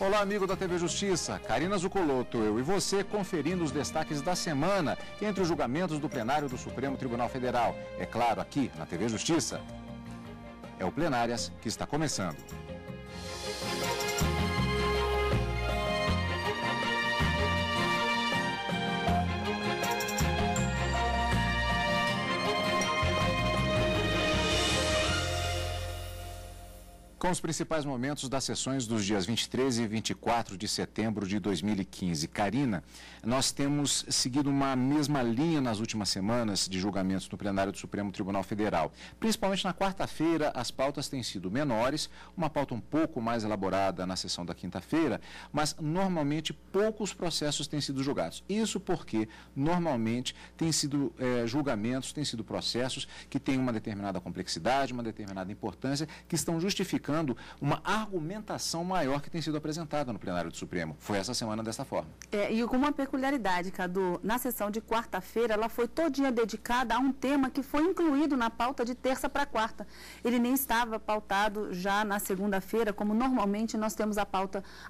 Olá, amigo da TV Justiça. Karina Zucolotto, eu e você conferindo os destaques da semana entre os julgamentos do plenário do Supremo Tribunal Federal. É claro, aqui na TV Justiça. É o Plenárias que está começando. Com os principais momentos das sessões dos dias 23 e 24 de setembro de 2015. Karina, nós temos seguido uma mesma linha nas últimas semanas de julgamentos no plenário do Supremo Tribunal Federal. Principalmente na quarta-feira, as pautas têm sido menores, uma pauta um pouco mais elaborada na sessão da quinta-feira, mas normalmente poucos processos têm sido julgados. Isso porque normalmente têm sido julgamentos, têm sido processos que têm uma determinada complexidade, uma determinada importância, que estão justificando uma argumentação maior que tem sido apresentada no plenário do Supremo. Foi essa semana dessa forma. E com uma peculiaridade, Cadu, na sessão de quarta-feira, ela foi todinha dedicada a um tema que foi incluído na pauta de terça para quarta. Ele nem estava pautado já na segunda-feira, como normalmente nós temos a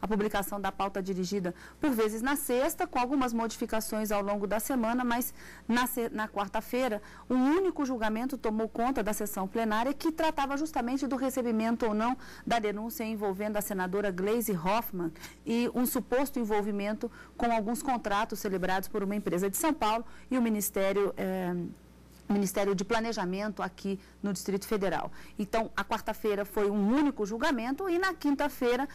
publicação da pauta dirigida, por vezes na sexta, com algumas modificações ao longo da semana, mas na quarta-feira, um único julgamento tomou conta da sessão plenária que tratava justamente do recebimento ou não da denúncia envolvendo a senadora Gleisi Hoffmann e um suposto envolvimento com alguns contratos celebrados por uma empresa de São Paulo e o Ministério de Planejamento aqui no Distrito Federal. Então, a quarta-feira foi um único julgamento e na quinta-feira,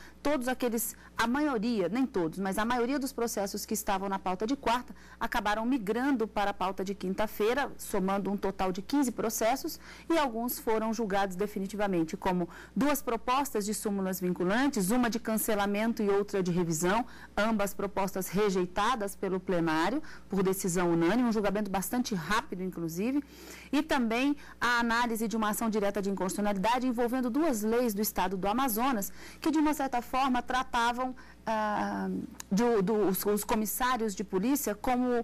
a maioria, nem todos, mas a maioria dos processos que estavam na pauta de quarta acabaram migrando para a pauta de quinta-feira, somando um total de 15 processos e alguns foram julgados definitivamente, como 2 propostas de súmulas vinculantes, uma de cancelamento e outra de revisão, ambas propostas rejeitadas pelo plenário por decisão unânime, um julgamento bastante rápido, inclusive, e também a análise de uma ação direta de inconstitucionalidade envolvendo 2 leis do Estado do Amazonas, que de uma certa forma tratavam os comissários de polícia como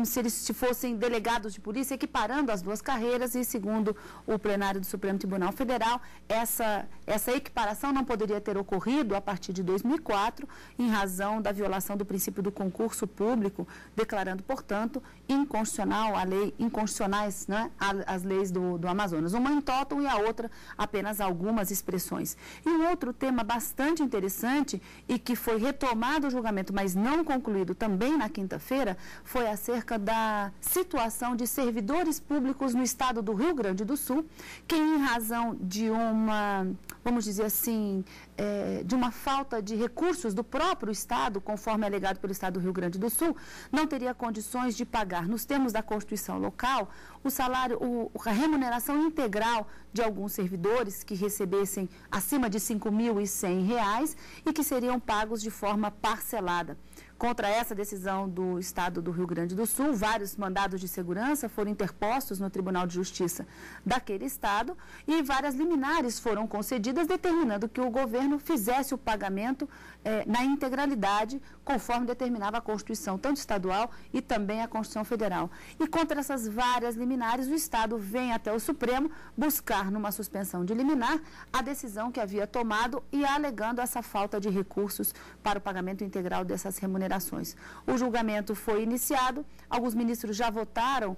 se eles fossem delegados de polícia, equiparando as 2 carreiras e, segundo o plenário do Supremo Tribunal Federal, essa equiparação não poderia ter ocorrido a partir de 2004, em razão da violação do princípio do concurso público, declarando, portanto, inconstitucionais, né, as leis do Amazonas. Uma em tótum e a outra apenas algumas expressões. E um outro tema bastante interessante e que foi retomado o julgamento, mas não concluído também na quinta-feira, foi acerca da situação de servidores públicos no estado do Rio Grande do Sul, que em razão de vamos dizer assim, de uma falta de recursos do próprio estado, conforme alegado pelo estado do Rio Grande do Sul, não teria condições de pagar, nos termos da Constituição local, o salário, a remuneração integral de alguns servidores que recebessem acima de R$ 5.100 e que seriam pagos de forma parcelada. Contra essa decisão do Estado do Rio Grande do Sul, vários mandados de segurança foram interpostos no Tribunal de Justiça daquele Estado e várias liminares foram concedidas, determinando que o governo fizesse o pagamento na integralidade, conforme determinava a Constituição, tanto estadual e também a Constituição Federal. E contra essas várias liminares, o Estado vem até o Supremo buscar, numa suspensão de liminar, a decisão que havia tomado e alegando essa falta de recursos para o pagamento integral dessas remunerações. O julgamento foi iniciado, alguns ministros já votaram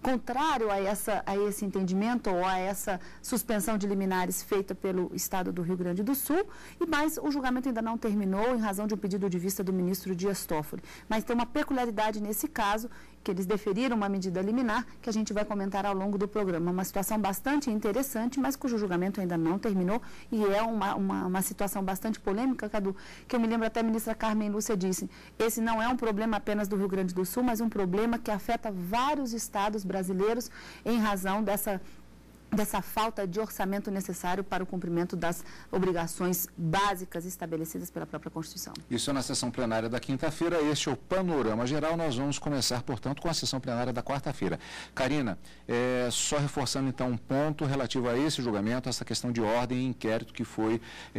contrário a esse entendimento ou a essa suspensão de liminares feita pelo Estado do Rio Grande do Sul, mas o julgamento ainda não terminou em razão de um pedido de vista do ministro Dias Toffoli. Mas tem uma peculiaridade nesse caso, que eles deferiram uma medida liminar, que a gente vai comentar ao longo do programa. Uma situação bastante interessante, mas cujo julgamento ainda não terminou e é uma situação bastante polêmica, Cadu, que eu me lembro até a ministra Carmen Lúcia disse, esse não é um problema apenas do Rio Grande do Sul, mas um problema que afeta vários estados brasileiros em razão dessa falta de orçamento necessário para o cumprimento das obrigações básicas estabelecidas pela própria Constituição. Isso é na sessão plenária da quinta-feira. Este é o panorama geral. Nós vamos começar, portanto, com a sessão plenária da quarta-feira. Karina, só reforçando então um ponto relativo a esse julgamento, essa questão de ordem e inquérito que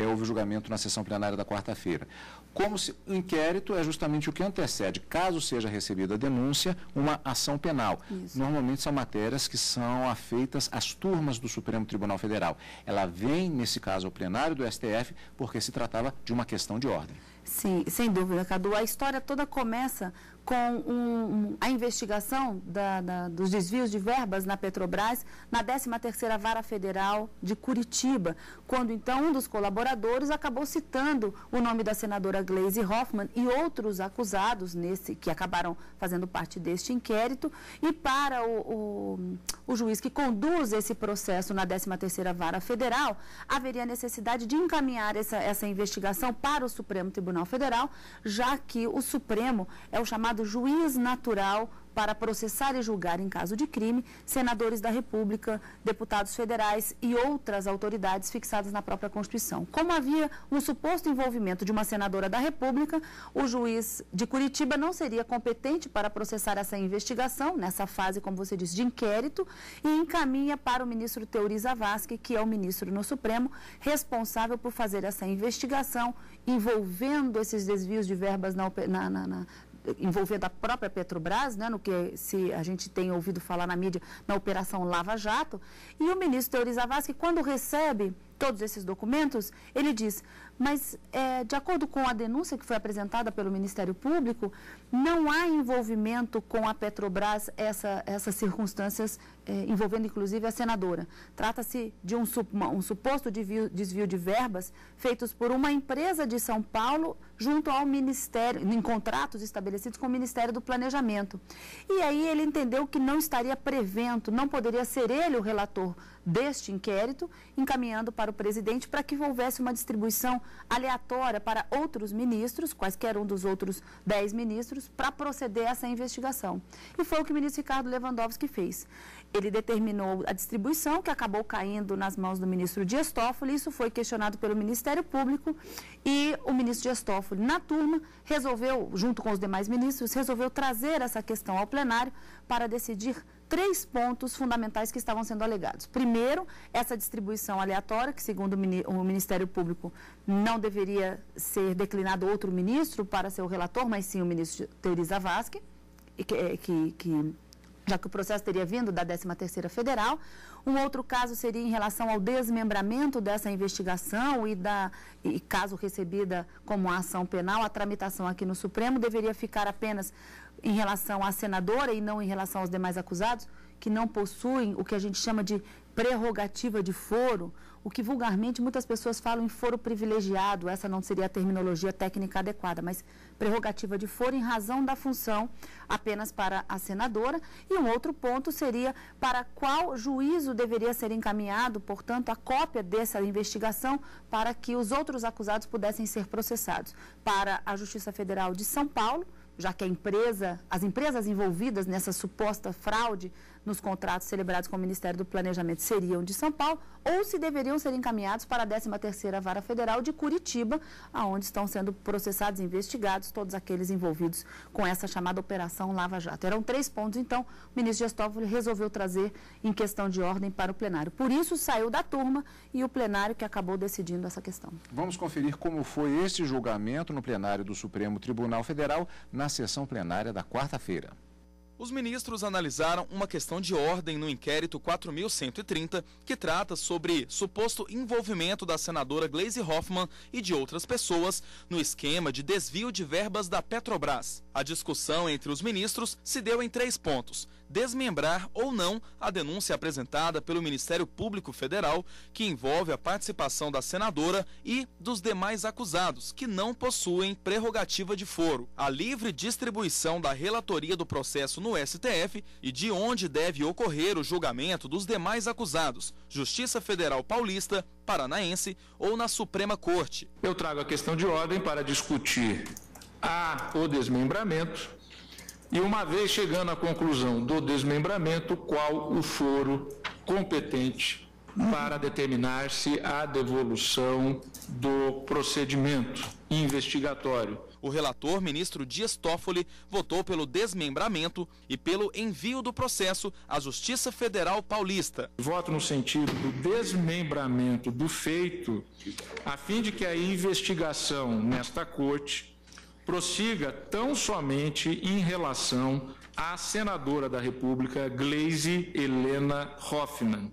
houve julgamento na sessão plenária da quarta-feira. Como se o inquérito é justamente o que antecede, caso seja recebida a denúncia, uma ação penal. Isso. Normalmente são matérias que são afeitas às turmas normas do Supremo Tribunal Federal. Ela vem, nesse caso, ao plenário do STF, porque se tratava de uma questão de ordem. Sim, sem dúvida, Cadu. A história toda começa com a investigação dos desvios de verbas na Petrobras, na 13ª Vara Federal de Curitiba, quando então um dos colaboradores acabou citando o nome da senadora Gleisi Hoffmann e outros acusados que acabaram fazendo parte deste inquérito, e para o juiz que conduz esse processo na 13ª Vara Federal, haveria necessidade de encaminhar essa investigação para o Supremo Tribunal Federal, já que o Supremo é o chamado juiz natural para processar e julgar em caso de crime senadores da República, deputados federais e outras autoridades fixadas na própria Constituição. Como havia um suposto envolvimento de uma senadora da República, o juiz de Curitiba não seria competente para processar essa investigação, nessa fase, como você disse, de inquérito, e encaminha para o ministro Teori Zavascki, que é o ministro no Supremo, responsável por fazer essa investigação envolvendo esses desvios de verbas envolvendo a própria Petrobras, né, no que a gente tem ouvido falar na mídia, na Operação Lava Jato. E o ministro Teori Zavascki, quando recebe todos esses documentos, ele diz, mas de acordo com a denúncia que foi apresentada pelo Ministério Público, não há envolvimento com a Petrobras essas circunstâncias envolvendo inclusive a senadora. Trata-se de um suposto desvio de verbas feitos por uma empresa de São Paulo junto ao Ministério, em contratos estabelecidos com o Ministério do Planejamento. E aí ele entendeu que não estaria prevento, não poderia ser ele o relator deste inquérito, encaminhando para o presidente para que houvesse uma distribuição aleatória para outros ministros, quaisquer um dos outros 10 ministros, para proceder a essa investigação. E foi o que o ministro Ricardo Lewandowski fez. Ele determinou a distribuição, que acabou caindo nas mãos do ministro Dias Toffoli. Isso foi questionado pelo Ministério Público e o ministro Dias Toffoli, na turma, resolveu, junto com os demais ministros, resolveu trazer essa questão ao plenário para decidir 3 pontos fundamentais que estavam sendo alegados. Primeiro, essa distribuição aleatória, que segundo o Ministério Público não deveria ser declinado outro ministro para ser o relator, mas sim o ministro Teori Zavascki, já que o processo teria vindo da 13ª Federal. Um outro caso seria em relação ao desmembramento dessa investigação e caso recebida como ação penal, a tramitação aqui no Supremo deveria ficar apenas em relação à senadora e não em relação aos demais acusados, que não possuem o que a gente chama de prerrogativa de foro, o que vulgarmente muitas pessoas falam em foro privilegiado. Essa não seria a terminologia técnica adequada, mas prerrogativa de foro em razão da função apenas para a senadora. E um outro ponto seria para qual juízo deveria ser encaminhado, portanto, a cópia dessa investigação para que os outros acusados pudessem ser processados. Para a Justiça Federal de São Paulo, já que as empresas envolvidas nessa suposta fraude nos contratos celebrados com o Ministério do Planejamento seriam de São Paulo, ou se deveriam ser encaminhados para a 13ª Vara Federal de Curitiba, onde estão sendo processados e investigados todos aqueles envolvidos com essa chamada Operação Lava Jato. Eram 3 pontos, então, o ministro Dias Toffoli resolveu trazer em questão de ordem para o plenário. Por isso, saiu da turma e o plenário que acabou decidindo essa questão. Vamos conferir como foi este julgamento no plenário do Supremo Tribunal Federal na sessão plenária da quarta-feira. Os ministros analisaram uma questão de ordem no inquérito 4.130, que trata sobre suposto envolvimento da senadora Gleisi Hoffmann e de outras pessoas no esquema de desvio de verbas da Petrobras. A discussão entre os ministros se deu em 3 pontos: desmembrar ou não a denúncia apresentada pelo Ministério Público Federal, que envolve a participação da senadora e dos demais acusados, que não possuem prerrogativa de foro, a livre distribuição da relatoria do processo no STF e de onde deve ocorrer o julgamento dos demais acusados, Justiça Federal Paulista, Paranaense ou na Suprema Corte. Eu trago a questão de ordem para discutir o desmembramento e, uma vez chegando à conclusão do desmembramento, qual o foro competente para determinar-se a devolução do procedimento investigatório. O relator, ministro Dias Toffoli, votou pelo desmembramento e pelo envio do processo à Justiça Federal Paulista. Voto no sentido do desmembramento do feito, a fim de que a investigação nesta corte prossiga tão somente em relação à senadora da República, Gleisi Helena Hoffmann,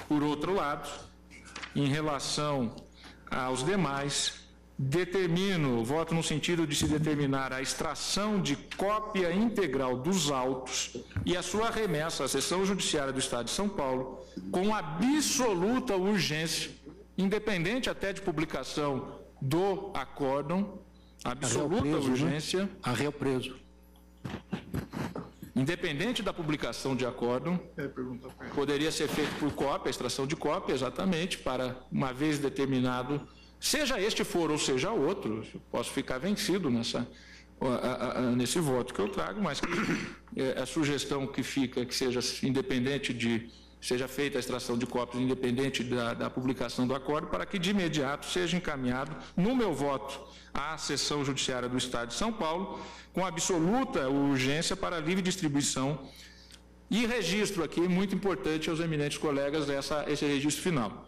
Por outro lado, em relação aos demais, voto no sentido de se determinar a extração de cópia integral dos autos e a sua remessa à Seção Judiciária do Estado de São Paulo, com absoluta urgência, independente até de publicação do acórdão, absoluta urgência. Né? Arréu preso. Independente da publicação de acórdão, poderia ser feito por cópia, extração de cópia, exatamente, para, uma vez determinado, seja este for ou seja outro, posso ficar vencido nesse voto que eu trago, mas a sugestão que fica que seja independente seja feita a extração de cópias independente da publicação do acórdão, para que de imediato seja encaminhado, no meu voto, à Seção Judiciária do Estado de São Paulo, com absoluta urgência para livre distribuição e registro aqui, muito importante aos eminentes colegas, esse registro final.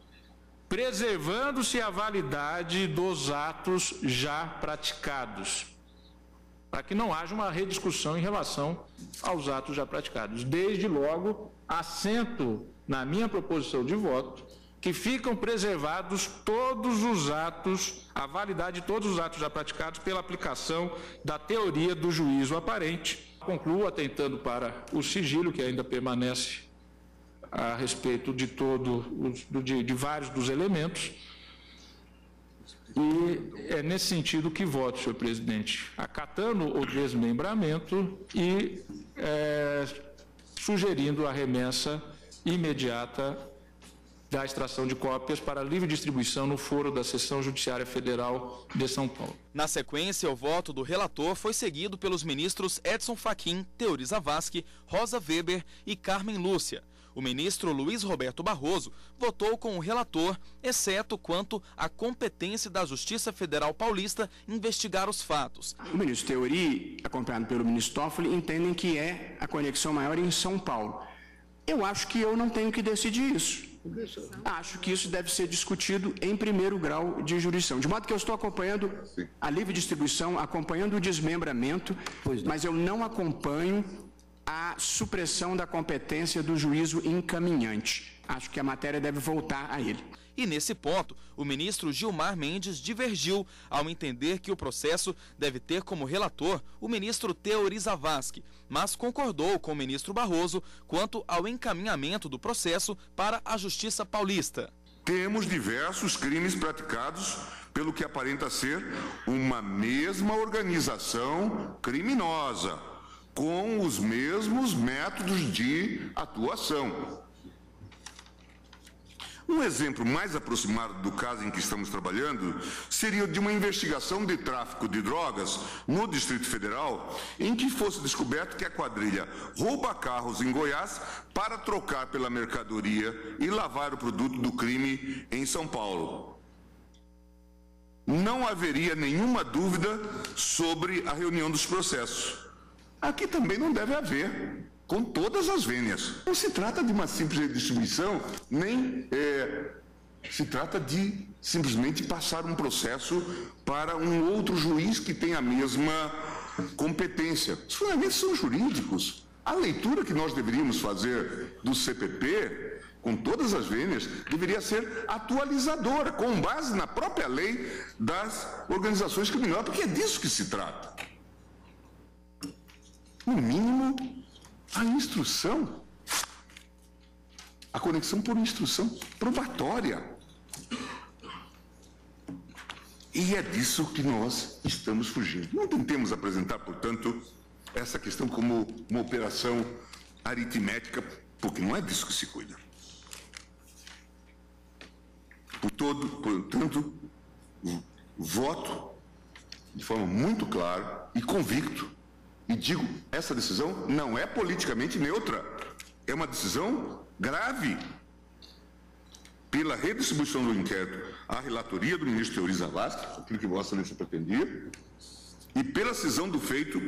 Preservando-se a validade dos atos já praticados, para que não haja uma rediscussão em relação aos atos já praticados. Desde logo, assento na minha proposição de voto que ficam preservados todos os atos, a validade de todos os atos já praticados pela aplicação da teoria do juízo aparente. Concluo atentando para o sigilo que ainda permanece a respeito de vários dos elementos. E é nesse sentido que voto, senhor presidente, acatando o desmembramento e sugerindo a remessa imediata da extração de cópias para livre distribuição no foro da Seção Judiciária Federal de São Paulo. Na sequência, o voto do relator foi seguido pelos ministros Edson Fachin, Teori Zavascki, Rosa Weber e Carmen Lúcia. O ministro Luiz Roberto Barroso votou com o relator, exceto quanto à competência da Justiça Federal Paulista investigar os fatos. O ministro Teori, acompanhado pelo ministro Toffoli, entendem que a conexão maior em São Paulo. Eu acho que eu não tenho que decidir isso. Acho que isso deve ser discutido em primeiro grau de jurisdição. De modo que eu estou acompanhando a livre distribuição, acompanhando o desmembramento, mas eu não acompanho a supressão da competência do juízo encaminhante. Acho que a matéria deve voltar a ele. E nesse ponto, o ministro Gilmar Mendes divergiu ao entender que o processo deve ter como relator o ministro Teori Zavascki, mas concordou com o ministro Barroso quanto ao encaminhamento do processo para a Justiça Paulista. Temos diversos crimes praticados pelo que aparenta ser uma mesma organização criminosa, com os mesmos métodos de atuação. Um exemplo mais aproximado do caso em que estamos trabalhando seria de uma investigação de tráfico de drogas no Distrito Federal, em que fosse descoberto que a quadrilha rouba carros em Goiás para trocar pela mercadoria e lavar o produto do crime em São Paulo. Não haveria nenhuma dúvida sobre a reunião dos processos. Aqui também não deve haver, com todas as vênias. Não se trata de uma simples redistribuição, nem se trata de simplesmente passar um processo para um outro juiz que tem a mesma competência. Os fundamentos são jurídicos. A leitura que nós deveríamos fazer do CPP, com todas as vênias, deveria ser atualizadora, com base na própria lei das organizações criminosas, porque é disso que se trata. No mínimo, a instrução, a conexão por instrução probatória. E é disso que nós estamos fugindo. Não tentemos apresentar, portanto, essa questão como uma operação aritmética, porque não é disso que se cuida. Portanto, voto de forma muito clara e convicto. E digo, essa decisão não é politicamente neutra, é uma decisão grave. Pela redistribuição do inquérito à relatoria do ministro Teori Zavascki, aquilo que Vossa Excelência pretendia, e pela cisão do feito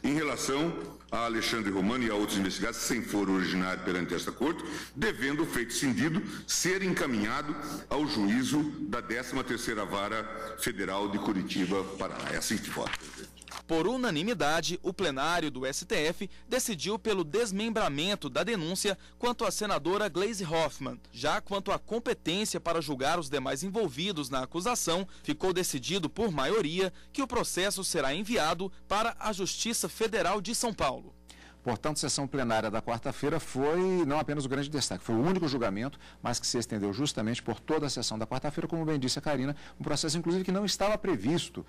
em relação a Alexandre Romano e a outros investigados sem foro originário perante esta corte, devendo o feito cindido ser encaminhado ao juízo da 13ª Vara Federal de Curitiba, Paraná. É assim que voto, presidente. Por unanimidade, o plenário do STF decidiu pelo desmembramento da denúncia quanto à senadora Gleisi Hoffmann. Já quanto à competência para julgar os demais envolvidos na acusação, ficou decidido por maioria que o processo será enviado para a Justiça Federal de São Paulo. Portanto, a sessão plenária da quarta-feira foi não apenas o grande destaque, foi o único julgamento, mas que se estendeu justamente por toda a sessão da quarta-feira, como bem disse a Karina, um processo, inclusive, que não estava previsto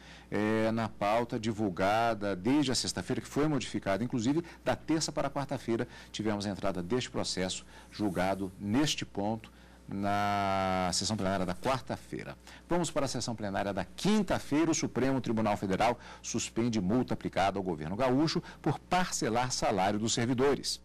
na pauta divulgada desde a sexta-feira, que foi modificada, inclusive, da terça para a quarta-feira, tivemos a entrada deste processo julgado neste ponto, na sessão plenária da quarta-feira. Vamos para a sessão plenária da quinta-feira. O Supremo Tribunal Federal suspende multa aplicada ao governo gaúcho por parcelar salário dos servidores.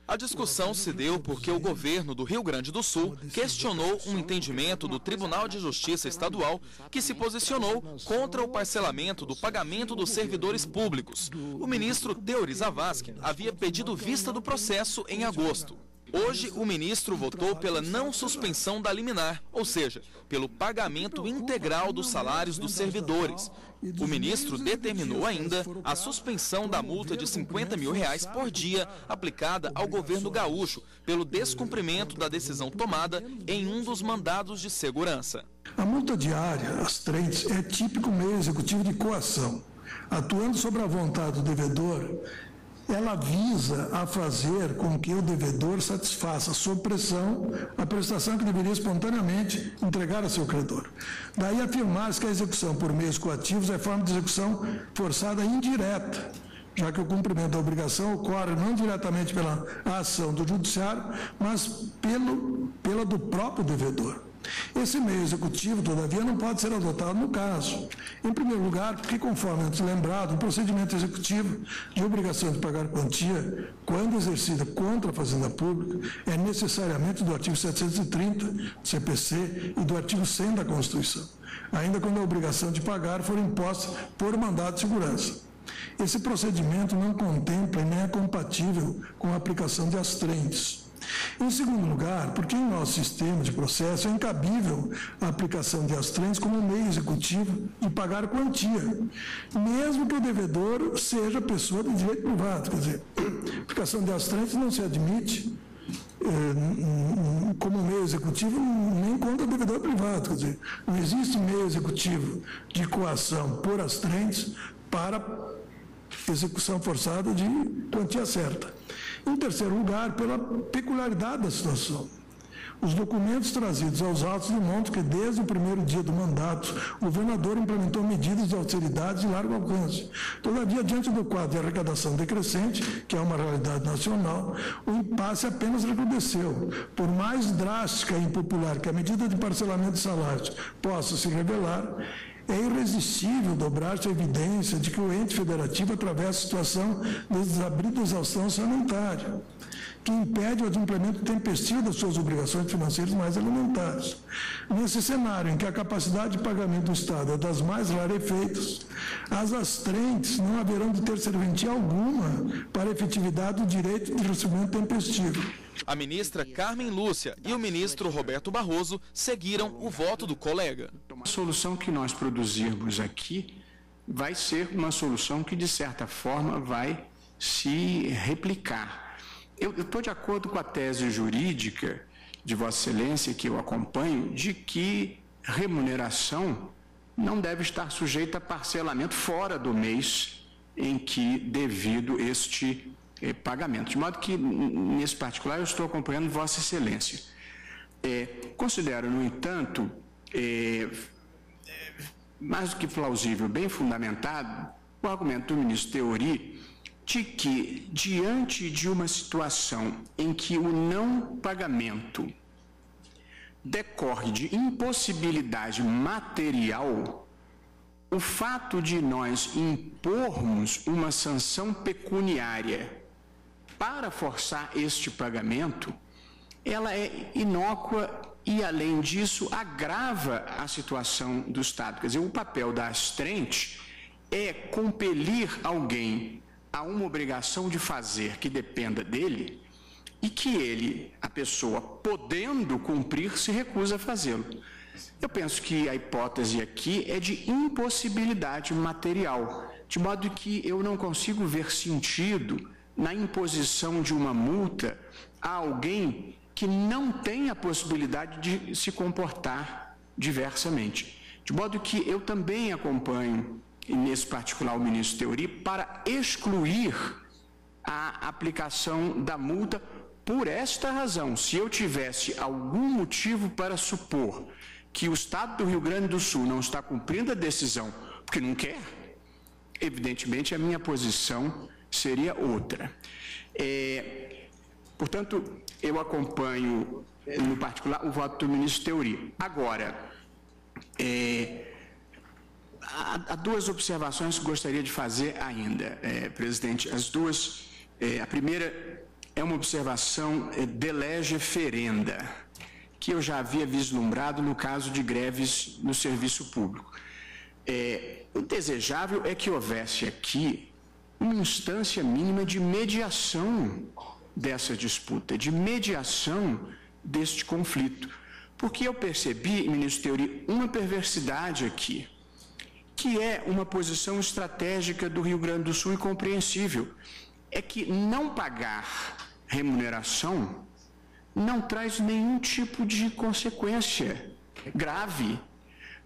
A discussão se deu porque o governo do Rio Grande do Sul questionou um entendimento do Tribunal de Justiça Estadual que se posicionou contra o parcelamento do pagamento dos servidores públicos. O ministro Teori Zavascki havia pedido vista do processo em agosto. Hoje, o ministro votou pela não suspensão da liminar, ou seja, pelo pagamento integral dos salários dos servidores. O ministro determinou ainda a suspensão da multa de R$50 mil por dia aplicada ao governo gaúcho pelo descumprimento da decisão tomada em um dos mandados de segurança. A multa diária, as trentes, é típico meio executivo de coação. Atuando sobre a vontade do devedor, ela visa a fazer com que o devedor satisfaça, sob pressão, a prestação que deveria espontaneamente entregar a seu credor. Daí afirmar-se que a execução por meios coativos é forma de execução forçada indireta, já que o cumprimento da obrigação ocorre não diretamente pela ação do judiciário, mas pela do próprio devedor. Esse meio executivo, todavia, não pode ser adotado no caso. Em primeiro lugar, porque, conforme antes lembrado, o procedimento executivo de obrigação de pagar quantia, quando exercida contra a Fazenda Pública, é necessariamente do artigo 730 do CPC e do artigo 100 da Constituição, ainda quando a obrigação de pagar for imposta por mandado de segurança. Esse procedimento não contempla e nem é compatível com a aplicação de astrentes. Em segundo lugar, porque em nosso sistema de processo é incabível a aplicação de astrentes como meio executivo de pagar quantia, mesmo que o devedor seja pessoa de direito privado. Quer dizer, a aplicação de astrentes não se admite como meio executivo nem contra o devedor privado. Quer dizer, não existe meio executivo de coação por astrentes para execução forçada de quantia certa. Em terceiro lugar, pela peculiaridade da situação. Os documentos trazidos aos autos demonstram que, desde o primeiro dia do mandato, o governador implementou medidas de austeridade de largo alcance. Todavia, diante do quadro de arrecadação decrescente, que é uma realidade nacional, o impasse apenas recrudesceu. Por mais drástica e impopular que a medida de parcelamento de salários possa se revelar, é irresistível dobrar-se a evidência de que o ente federativo atravessa a situação de desabrido de exaustão orçamentária, que impede o adimplemento tempestivo das suas obrigações financeiras mais elementares. Nesse cenário em que a capacidade de pagamento do Estado é das mais rarefeitas, as astrentes não haverão de ter serventia alguma para a efetividade do direito de recebimento tempestivo. A ministra Carmen Lúcia e o ministro Roberto Barroso seguiram o voto do colega. A solução que nós produzirmos aqui vai ser uma solução que, de certa forma, vai se replicar. Eu estou de acordo com a tese jurídica de Vossa Excelência, que eu acompanho, de que remuneração não deve estar sujeita a parcelamento fora do mês em que devido este pagamento. De modo que, nesse particular, eu estou acompanhando Vossa Excelência. Considero, no entanto, mais do que plausível, bem fundamentado, o argumento do ministro Teori de que, diante de uma situação em que o não pagamento decorre de impossibilidade material, o fato de nós impormos uma sanção pecuniária para forçar este pagamento, ela é inócua e, além disso, agrava a situação do Estado. Quer dizer, o papel da astrente é compelir alguém a uma obrigação de fazer que dependa dele e que ele, a pessoa, podendo cumprir, se recusa a fazê-lo. Eu penso que a hipótese aqui é de impossibilidade material. de modo que eu não consigo ver sentido na imposição de uma multa a alguém que não tem a possibilidade de se comportar diversamente. De modo que eu também acompanho, e nesse particular o ministro Theori, para excluir a aplicação da multa por esta razão. Se eu tivesse algum motivo para supor que o Estado do Rio Grande do Sul não está cumprindo a decisão porque não quer, evidentemente a minha posição seria outra. Portanto, eu acompanho, no particular, o voto do ministro Theori. Agora, há duas observações que gostaria de fazer ainda, presidente. As duas, a primeira é uma observação de lege ferenda, que eu já havia vislumbrado no caso de greves no serviço público. O desejável é que houvesse aqui uma instância mínima de mediação dessa disputa, de mediação deste conflito. Porque eu percebi, ministro Theori, uma perversidade aqui, que é uma posição estratégica do Rio Grande do Sul e compreensível. É que não pagar remuneração não traz nenhum tipo de consequência grave,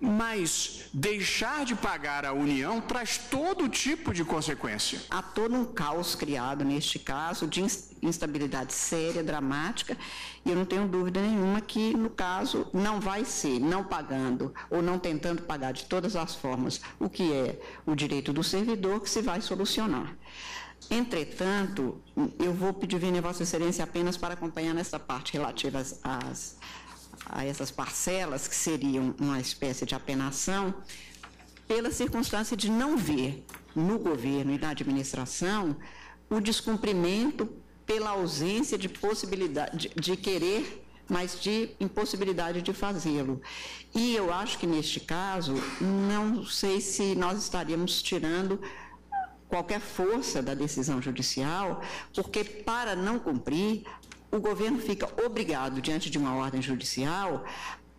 mas deixar de pagar a União traz todo tipo de consequência. Há todo um caos criado neste caso de instabilidade séria, dramática, e eu não tenho dúvida nenhuma que, no caso, não vai ser não pagando ou não tentando pagar de todas as formas o que é o direito do servidor que se vai solucionar. Entretanto, eu vou pedir a Vossa Excelência apenas para acompanhar nessa parte relativa a essas parcelas, que seriam uma espécie de apenação, pela circunstância de não ver no governo e na administração o descumprimento pela ausência de possibilidade de querer, mas de impossibilidade de fazê-lo. E eu acho que, neste caso, não sei se nós estaríamos tirando qualquer força da decisão judicial, porque, para não cumprir, o governo fica obrigado, diante de uma ordem judicial,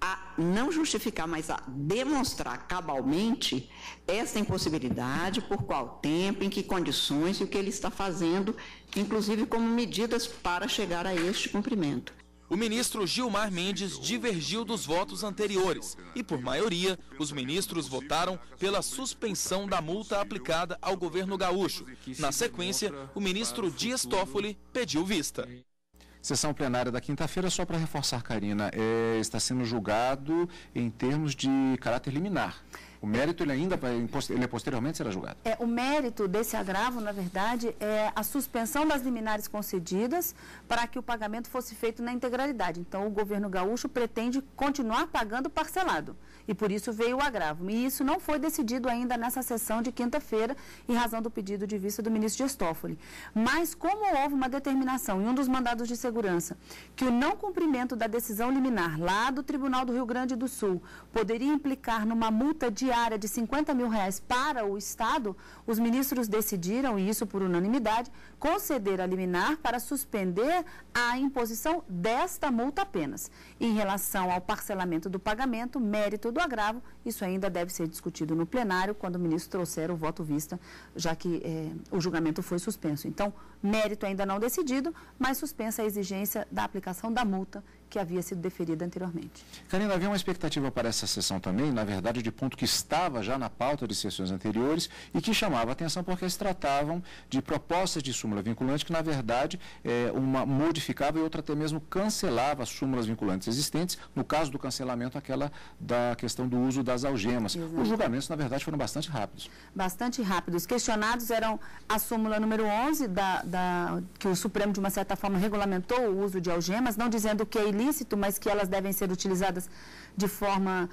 a não justificar, mas a demonstrar cabalmente essa impossibilidade, por qual tempo, em que condições e o que ele está fazendo, inclusive como medidas para chegar a este cumprimento. O ministro Gilmar Mendes divergiu dos votos anteriores e, por maioria, os ministros votaram pela suspensão da multa aplicada ao governo gaúcho. Na sequência, o ministro Dias Toffoli pediu vista. Sessão plenária da quinta-feira, só para reforçar, Karina, está sendo julgado em termos de caráter liminar. O mérito, ele posteriormente será julgado. O mérito desse agravo, na verdade, é a suspensão das liminares concedidas para que o pagamento fosse feito na integralidade. Então, o governo gaúcho pretende continuar pagando parcelado. E por isso veio o agravo. E isso não foi decidido ainda nessa sessão de quinta-feira, em razão do pedido de vista do ministro Dias Toffoli. Mas, como houve uma determinação em um dos mandados de segurança que o não cumprimento da decisão liminar lá do Tribunal do Rio Grande do Sul poderia implicar numa multa diária de R$50 mil para o Estado, os ministros decidiram, e isso por unanimidade, conceder a liminar para suspender a imposição desta multa apenas. Em relação ao parcelamento do pagamento, mérito do agravo, isso ainda deve ser discutido no plenário, quando o ministro trouxer o voto vista, já que o julgamento foi suspenso. Então, mérito ainda não decidido, mas suspensa a exigência da aplicação da multa que havia sido deferida anteriormente. Karina, havia uma expectativa para essa sessão também, na verdade, de ponto que estava já na pauta de sessões anteriores e que chamava a atenção porque se tratavam de propostas de súmula vinculante que, na verdade, uma modificava e outra até mesmo cancelava as súmulas vinculantes existentes, no caso do cancelamento, aquela da questão do uso das algemas. Exato. Os julgamentos, na verdade, foram bastante rápidos. Bastante rápidos. Questionados eram a súmula número 11, que o Supremo, de uma certa forma, regulamentou o uso de algemas, não dizendo que é ilícito, mas que elas devem ser utilizadas de forma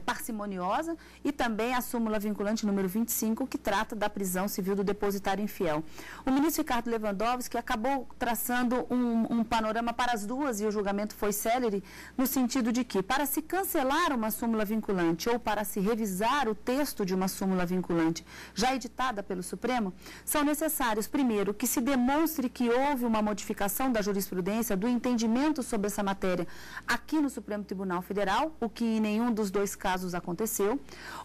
parcimoniosa, e também a súmula vinculante número 25, que trata da prisão civil do depositário infiel. O ministro Ricardo Lewandowski acabou traçando um panorama para as duas, e o julgamento foi célere, no sentido de que, para se cancelar uma súmula vinculante ou para se revisar o texto de uma súmula vinculante já editada pelo Supremo, são necessários, primeiro, que se demonstre que houve uma modificação da jurisprudência, do entendimento sobre essa matéria matéria aqui no Supremo Tribunal Federal, o que em nenhum dos dois casos aconteceu,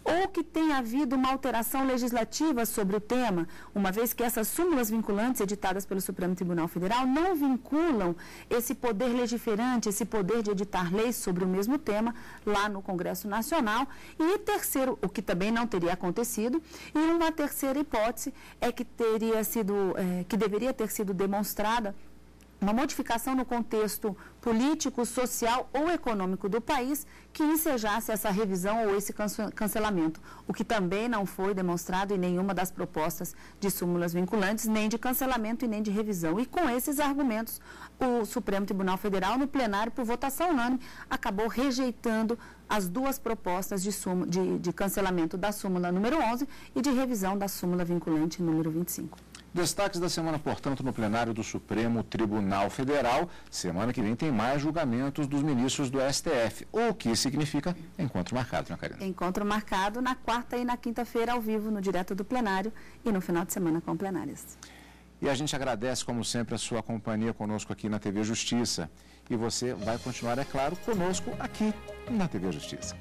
ou que tenha havido uma alteração legislativa sobre o tema, uma vez que essas súmulas vinculantes editadas pelo Supremo Tribunal Federal não vinculam esse poder legiferante, esse poder de editar leis sobre o mesmo tema lá no Congresso Nacional. E terceiro, o que também não teria acontecido, e uma terceira hipótese é que que deveria ter sido demonstrada uma modificação no contexto político, social ou econômico do país que ensejasse essa revisão ou esse cancelamento, o que também não foi demonstrado em nenhuma das propostas de súmulas vinculantes, nem de cancelamento e nem de revisão. E com esses argumentos, o Supremo Tribunal Federal, no plenário, por votação unânime, acabou rejeitando as duas propostas de cancelamento da súmula número 11 e de revisão da súmula vinculante número 25. Destaques da semana, portanto, no plenário do Supremo Tribunal Federal. Semana que vem tem mais julgamentos dos ministros do STF, o que significa encontro marcado, né, Karina? Encontro marcado na quarta e na quinta-feira, ao vivo, no direto do plenário, e no final de semana com plenárias. E a gente agradece, como sempre, a sua companhia conosco aqui na TV Justiça. E você vai continuar, é claro, conosco aqui na TV Justiça.